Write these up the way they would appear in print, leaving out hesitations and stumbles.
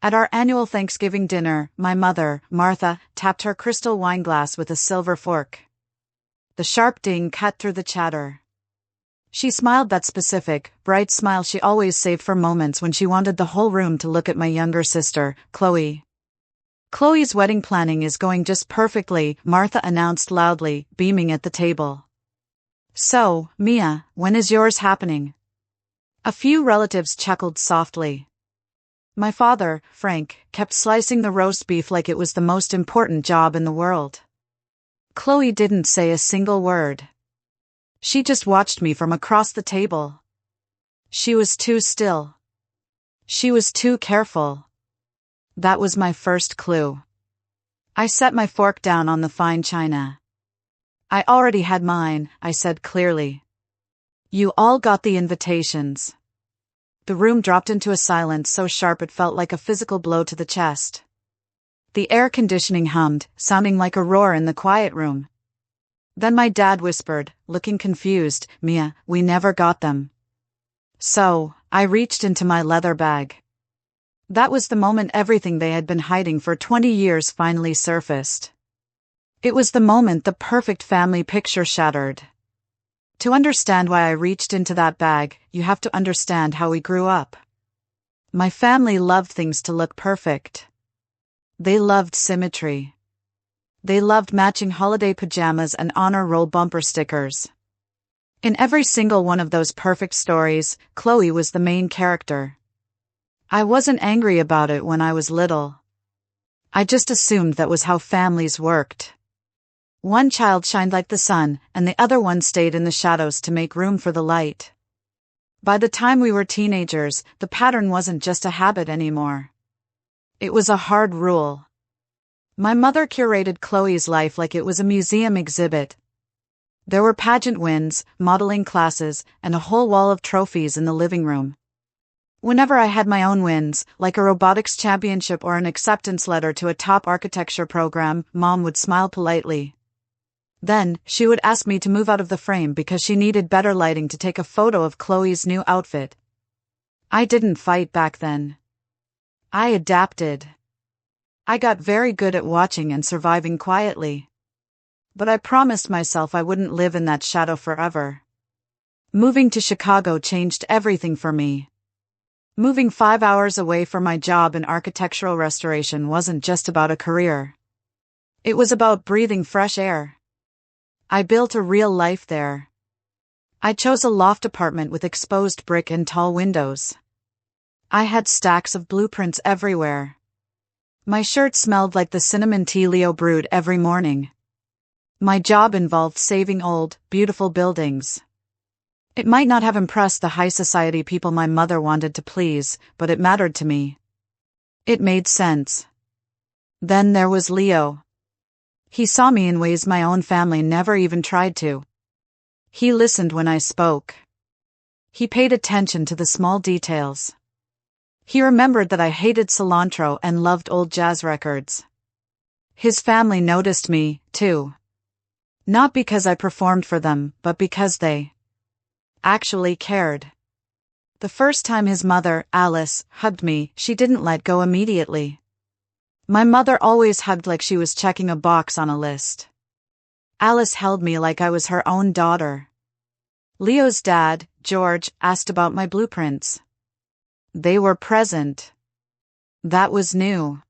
At our annual Thanksgiving dinner, my mother, Martha, tapped her crystal wine glass with a silver fork. The sharp ding cut through the chatter. She smiled, that specific, bright smile she always saved for moments when she wanted the whole room to look at my younger sister, Chloe. Chloe's wedding planning is going just perfectly, Martha announced loudly, beaming at the table. So, Mia, when is yours happening? A few relatives chuckled softly. My father, Frank, kept slicing the roast beef like it was the most important job in the world. Chloe didn't say a single word. She just watched me from across the table. She was too still. She was too careful. That was my first clue. I set my fork down on the fine china. I already had mine, I said clearly. You all got the invitations. The room dropped into a silence so sharp it felt like a physical blow to the chest. The air conditioning hummed, sounding like a roar in the quiet room. Then my dad whispered, looking confused, Mia, we never got them. So, I reached into my leather bag. That was the moment everything they had been hiding for 20 years finally surfaced. It was the moment the perfect family picture shattered. To understand why I reached into that bag, you have to understand how we grew up. My family loved things to look perfect. They loved symmetry. They loved matching holiday pajamas and honor roll bumper stickers. In every single one of those perfect stories, Chloe was the main character. I wasn't angry about it when I was little. I just assumed that was how families worked. One child shined like the sun, and the other one stayed in the shadows to make room for the light. By the time we were teenagers, the pattern wasn't just a habit anymore. It was a hard rule. My mother curated Chloe's life like it was a museum exhibit. There were pageant wins, modeling classes, and a whole wall of trophies in the living room. Whenever I had my own wins, like a robotics championship or an acceptance letter to a top architecture program, Mom would smile politely. Then, she would ask me to move out of the frame because she needed better lighting to take a photo of Chloe's new outfit. I didn't fight back then. I adapted. I got very good at watching and surviving quietly. But I promised myself I wouldn't live in that shadow forever. Moving to Chicago changed everything for me. Moving 5 hours away from my job in architectural restoration wasn't just about a career. It was about breathing fresh air. I built a real life there. I chose a loft apartment with exposed brick and tall windows. I had stacks of blueprints everywhere. My shirt smelled like the cinnamon tea Leo brewed every morning. My job involved saving old, beautiful buildings. It might not have impressed the high society people my mother wanted to please, but it mattered to me. It made sense. Then there was Leo. He saw me in ways my own family never even tried to. He listened when I spoke. He paid attention to the small details. He remembered that I hated cilantro and loved old jazz records. His family noticed me, too. Not because I performed for them, but because they actually cared. The first time his mother, Alice, hugged me, she didn't let go immediately. My mother always hugged like she was checking a box on a list. Alice held me like I was her own daughter. Leo's dad, George, asked about my blueprints. They were present. That was new.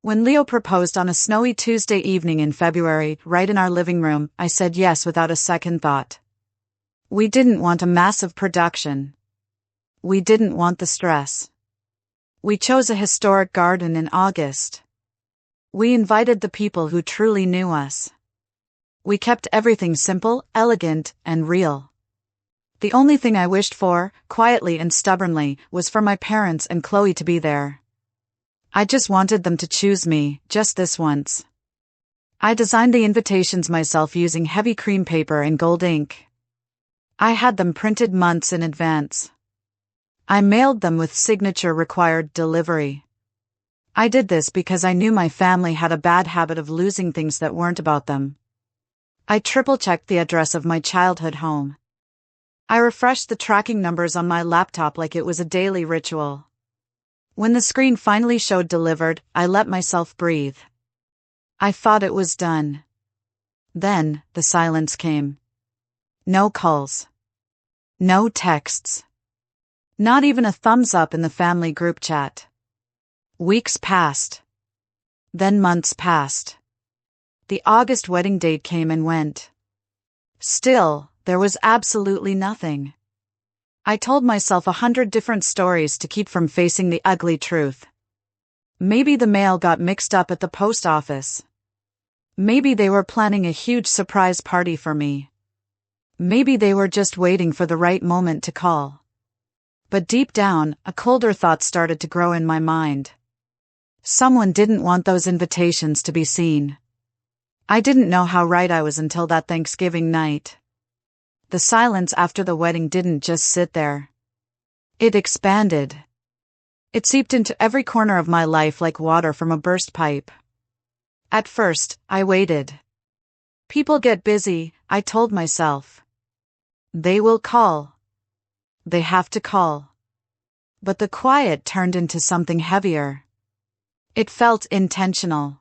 When Leo proposed on a snowy Tuesday evening in February, right in our living room, I said yes without a second thought. We didn't want a massive production. We didn't want the stress. We chose a historic garden in August. We invited the people who truly knew us. We kept everything simple, elegant, and real. The only thing I wished for, quietly and stubbornly, was for my parents and Chloe to be there. I just wanted them to choose me, just this once. I designed the invitations myself using heavy cream paper and gold ink. I had them printed months in advance. I mailed them with signature-required delivery. I did this because I knew my family had a bad habit of losing things that weren't about them. I triple-checked the address of my childhood home. I refreshed the tracking numbers on my laptop like it was a daily ritual. When the screen finally showed delivered, I let myself breathe. I thought it was done. Then, the silence came. No calls. No texts. Not even a thumbs up in the family group chat. Weeks passed. Then months passed. The August wedding date came and went. Still, there was absolutely nothing. I told myself 100 different stories to keep from facing the ugly truth. Maybe the mail got mixed up at the post office. Maybe they were planning a huge surprise party for me. Maybe they were just waiting for the right moment to call. But deep down, a colder thought started to grow in my mind. Someone didn't want those invitations to be seen. I didn't know how right I was until that Thanksgiving night. The silence after the wedding didn't just sit there. It expanded. It seeped into every corner of my life like water from a burst pipe. At first, I waited. People get busy, I told myself. They will call. They have to call. But the quiet turned into something heavier. It felt intentional.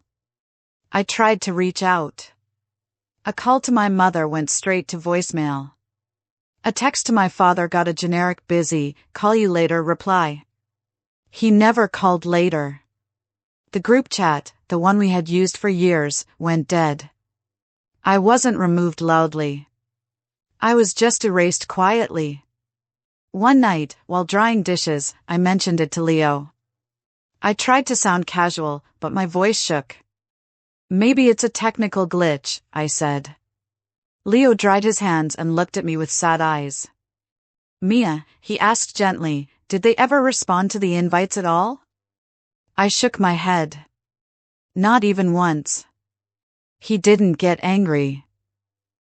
I tried to reach out. A call to my mother went straight to voicemail. A text to my father got a generic busy, call you later reply. He never called later. The group chat, the one we had used for years, went dead. I wasn't removed loudly. I was just erased quietly. One night, while drying dishes, I mentioned it to Leo. I tried to sound casual, but my voice shook. Maybe it's a technical glitch, I said. Leo dried his hands and looked at me with sad eyes. Mia, he asked gently, did they ever respond to the invites at all? I shook my head. Not even once. He didn't get angry.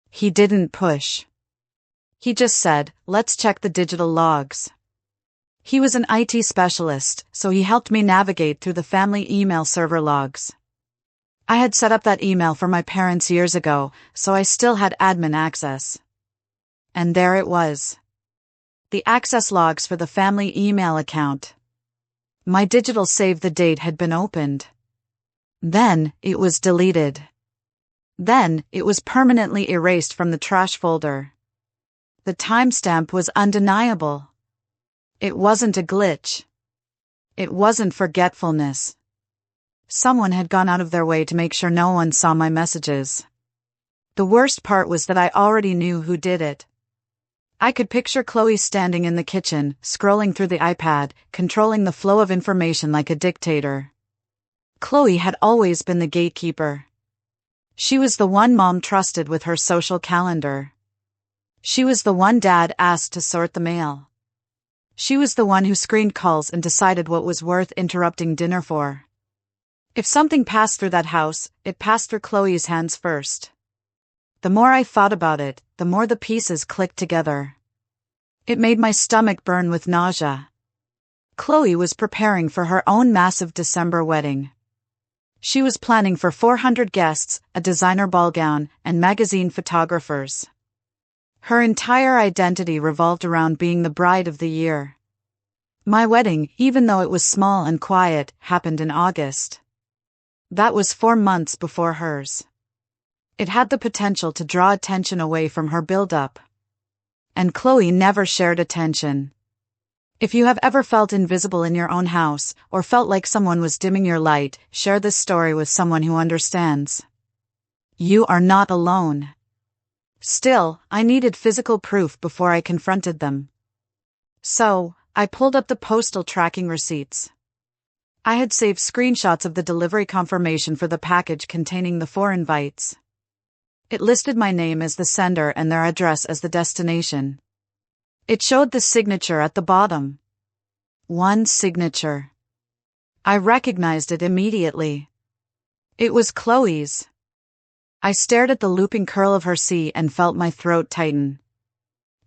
He didn't push. He just said, let's check the digital logs. He was an IT specialist, so he helped me navigate through the family email server logs. I had set up that email for my parents years ago, so I still had admin access. And there it was. The access logs for the family email account. My digital save the date had been opened. Then, it was deleted. Then, it was permanently erased from the trash folder. The timestamp was undeniable. It wasn't a glitch. It wasn't forgetfulness. Someone had gone out of their way to make sure no one saw my messages. The worst part was that I already knew who did it. I could picture Chloe standing in the kitchen, scrolling through the iPad, controlling the flow of information like a dictator. Chloe had always been the gatekeeper. She was the one mom trusted with her social calendar. She was the one dad asked to sort the mail. She was the one who screened calls and decided what was worth interrupting dinner for. If something passed through that house, it passed through Chloe's hands first. The more I thought about it, the more the pieces clicked together. It made my stomach burn with nausea. Chloe was preparing for her own massive December wedding. She was planning for 400 guests, a designer ball gown, and magazine photographers. Her entire identity revolved around being the bride of the year. My wedding, even though it was small and quiet, happened in August. That was 4 months before hers. It had the potential to draw attention away from her build-up. And Chloe never shared attention. If you have ever felt invisible in your own house, or felt like someone was dimming your light, share this story with someone who understands. You are not alone. Still, I needed physical proof before I confronted them. So, I pulled up the postal tracking receipts. I had saved screenshots of the delivery confirmation for the package containing the 4 invites. It listed my name as the sender and their address as the destination. It showed the signature at the bottom. One signature. I recognized it immediately. It was Chloe's. I stared at the looping curl of her C and felt my throat tighten.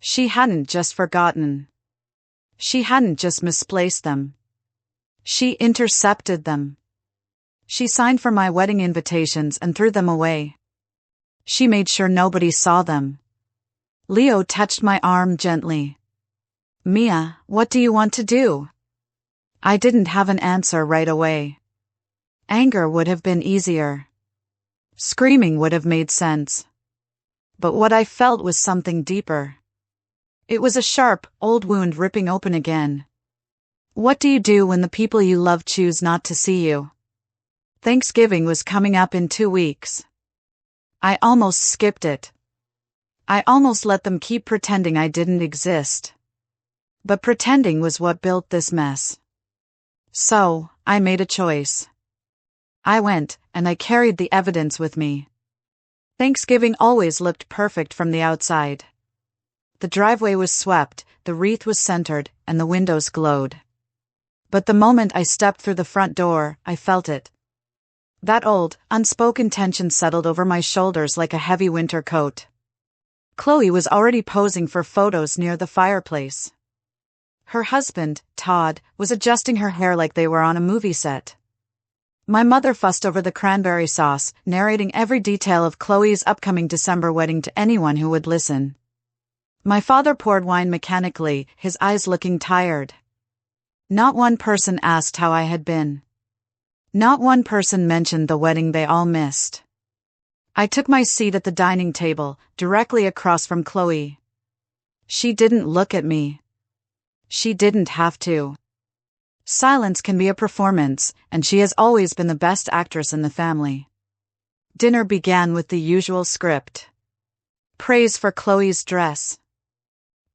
She hadn't just forgotten. She hadn't just misplaced them. She intercepted them. She signed for my wedding invitations and threw them away. She made sure nobody saw them. Leo touched my arm gently. Mia, what do you want to do? I didn't have an answer right away. Anger would have been easier. Screaming would have made sense. But what I felt was something deeper. It was a sharp, old wound ripping open again. What do you do when the people you love choose not to see you? Thanksgiving was coming up in 2 weeks. I almost skipped it. I almost let them keep pretending I didn't exist. But pretending was what built this mess. So, I made a choice. I went, and I carried the evidence with me. Thanksgiving always looked perfect from the outside. The driveway was swept, the wreath was centered, and the windows glowed. But the moment I stepped through the front door, I felt it. That old, unspoken tension settled over my shoulders like a heavy winter coat. Chloe was already posing for photos near the fireplace. Her husband, Todd, was adjusting her hair like they were on a movie set. My mother fussed over the cranberry sauce, narrating every detail of Chloe's upcoming December wedding to anyone who would listen. My father poured wine mechanically, his eyes looking tired. Not one person asked how I had been. Not one person mentioned the wedding they all missed. I took my seat at the dining table, directly across from Chloe. She didn't look at me. She didn't have to. Silence can be a performance, and she has always been the best actress in the family. Dinner began with the usual script. Praise for Chloe's dress.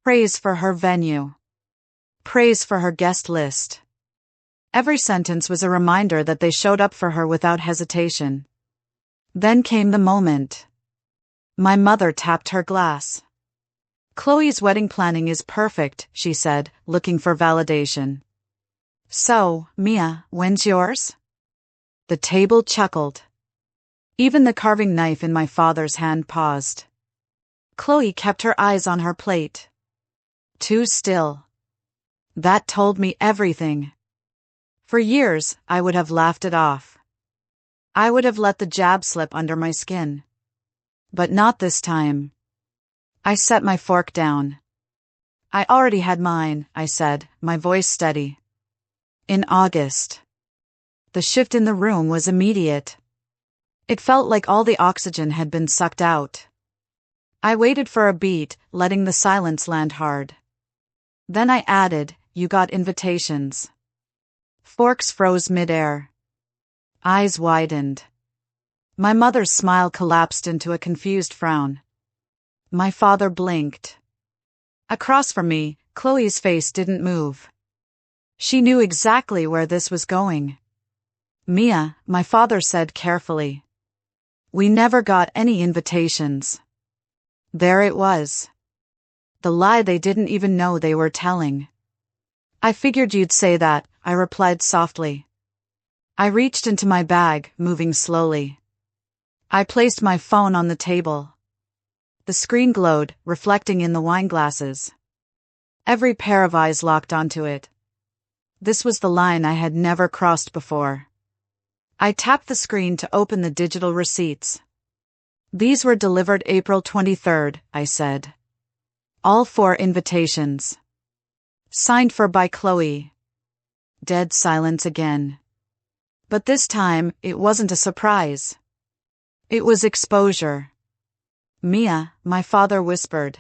Praise for her venue. Praise for her guest list. Every sentence was a reminder that they showed up for her without hesitation. Then came the moment. My mother tapped her glass. Chloe's wedding planning is perfect, she said, looking for validation. So, Mia, when's yours? The table chuckled. Even the carving knife in my father's hand paused. Chloe kept her eyes on her plate. Too still. That told me everything. For years, I would have laughed it off. I would have let the jab slip under my skin. But not this time. I set my fork down. I already had mine, I said, my voice steady. In August. The shift in the room was immediate. It felt like all the oxygen had been sucked out. I waited for a beat, letting the silence land hard. Then I added, you got invitations. Forks froze midair. Eyes widened. My mother's smile collapsed into a confused frown. My father blinked. Across from me, Chloe's face didn't move. She knew exactly where this was going. Mia, my father said carefully. We never got any invitations. There it was. The lie they didn't even know they were telling. I figured you'd say that, I replied softly. I reached into my bag, moving slowly. I placed my phone on the table. The screen glowed, reflecting in the wine glasses. Every pair of eyes locked onto it. This was the line I had never crossed before. I tapped the screen to open the digital receipts. These were delivered April 23rd, I said. All 4 invitations. Signed for by Chloe. Dead silence again. But this time, it wasn't a surprise. It was exposure. Mia, my father whispered.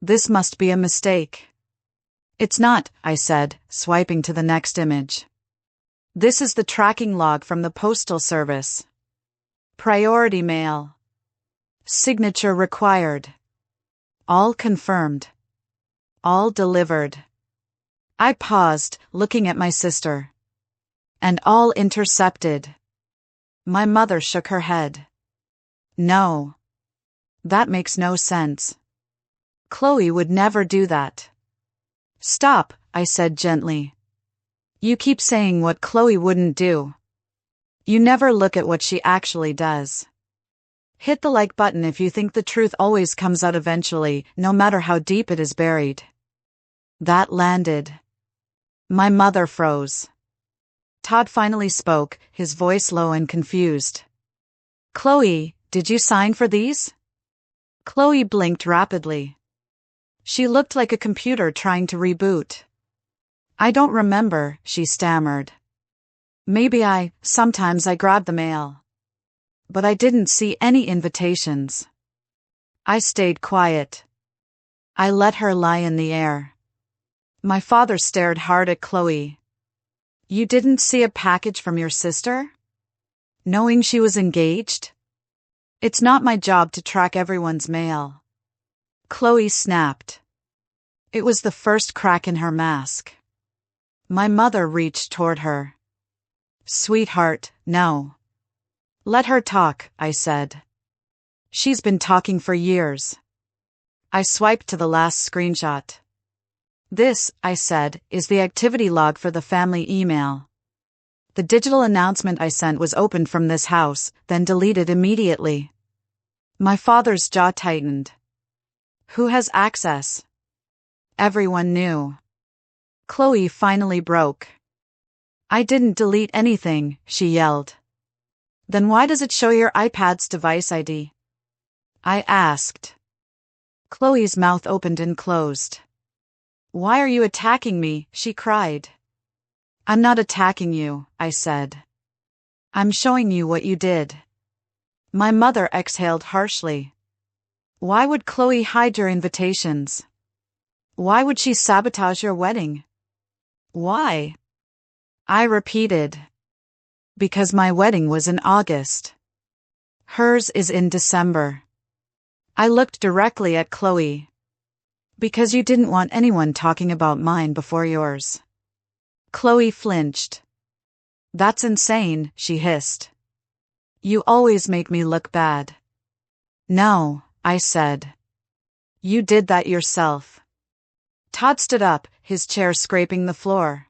This must be a mistake. It's not, I said, swiping to the next image. This is the tracking log from the Postal Service. Priority mail. Signature required. All confirmed. All delivered. I paused, looking at my sister. And all intercepted. My mother shook her head. No. That makes no sense. Chloe would never do that. Stop, I said gently. You keep saying what Chloe wouldn't do. You never look at what she actually does. Hit the like button if you think the truth always comes out eventually, no matter how deep it is buried. That landed. My mother froze. Todd finally spoke, his voice low and confused. Chloe, did you sign for these? Chloe blinked rapidly. She looked like a computer trying to reboot. I don't remember, she stammered. Sometimes I grabbed the mail. But I didn't see any invitations. I stayed quiet. I let her lie in the air. My father stared hard at Chloe. You didn't see a package from your sister? Knowing she was engaged? It's not my job to track everyone's mail. Chloe snapped. It was the first crack in her mask. My mother reached toward her. Sweetheart, no. Let her talk, I said. She's been talking for years. I swiped to the last screenshot. This, I said, is the activity log for the family email. The digital announcement I sent was opened from this house, then deleted immediately. My father's jaw tightened. Who has access? Everyone knew. Chloe finally broke. I didn't delete anything, she yelled. Then why does it show your iPad's device ID? I asked. Chloe's mouth opened and closed. Why are you attacking me? She cried. I'm not attacking you, I said. I'm showing you what you did. My mother exhaled harshly. Why would Chloe hide your invitations? Why would she sabotage your wedding? Why? I repeated. Because my wedding was in August. Hers is in December. I looked directly at Chloe. Because you didn't want anyone talking about mine before yours. Chloe flinched. That's insane, she hissed. You always make me look bad. No, I said. You did that yourself. Todd stood up, his chair scraping the floor.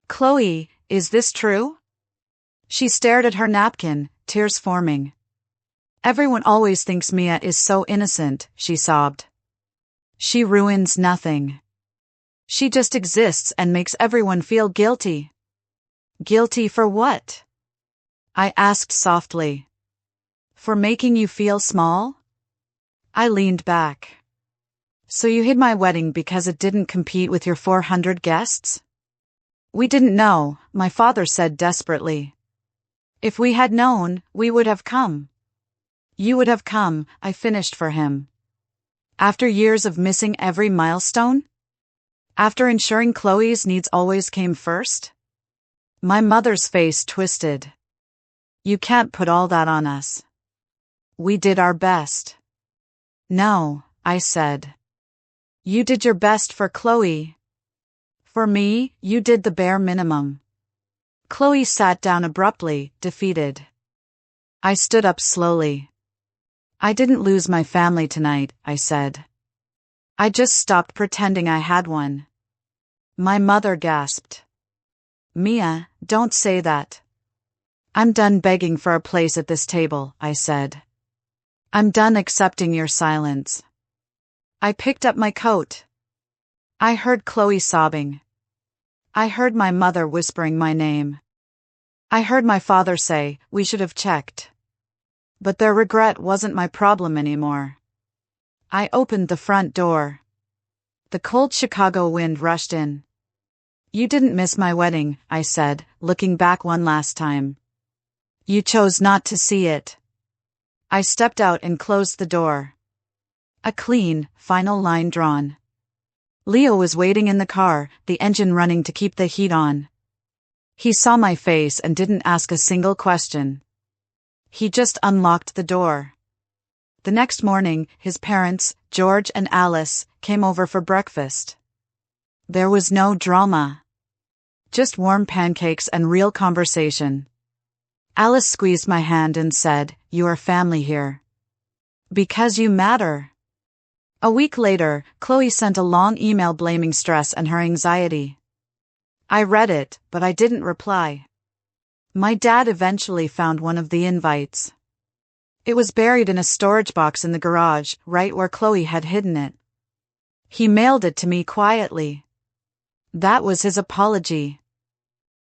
Chloe, is this true? She stared at her napkin, tears forming. Everyone always thinks Mia is so innocent, she sobbed. She ruins nothing. She just exists and makes everyone feel guilty. Guilty for what? I asked softly. For making you feel small? I leaned back. So you hid my wedding because it didn't compete with your 400 guests? We didn't know, my father said desperately. If we had known, we would have come. You would have come, I finished for him. After years of missing every milestone? After ensuring Chloe's needs always came first? My mother's face twisted. You can't put all that on us. We did our best. No, I said. You did your best for Chloe. For me, you did the bare minimum. Chloe sat down abruptly, defeated. I stood up slowly. I didn't lose my family tonight, I said. I just stopped pretending I had one. My mother gasped. Mia, don't say that. I'm done begging for a place at this table, I said. I'm done accepting your silence. I picked up my coat. I heard Chloe sobbing. I heard my mother whispering my name. I heard my father say, we should have checked. But their regret wasn't my problem anymore. I opened the front door. The cold Chicago wind rushed in. You didn't miss my wedding, I said, looking back one last time. You chose not to see it. I stepped out and closed the door. A clean, final line drawn. Leo was waiting in the car, the engine running to keep the heat on. He saw my face and didn't ask a single question. He just unlocked the door. The next morning, his parents, George and Alice, came over for breakfast. There was no drama. Just warm pancakes and real conversation. Alice squeezed my hand and said, You are family here. Because you matter. A week later, Chloe sent a long email blaming stress and her anxiety. I read it, but I didn't reply. My dad eventually found one of the invites. It was buried in a storage box in the garage, right where Chloe had hidden it. He mailed it to me quietly. That was his apology.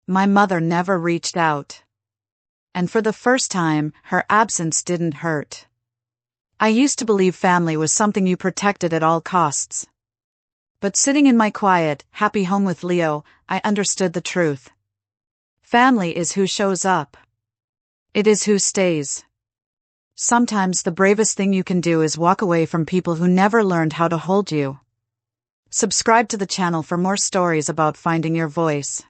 My mother never reached out. And for the first time, her absence didn't hurt. I used to believe family was something you protected at all costs. But sitting in my quiet, happy home with Leo, I understood the truth. Family is who shows up. It is who stays. Sometimes the bravest thing you can do is walk away from people who never learned how to hold you. Subscribe to the channel for more stories about finding your voice.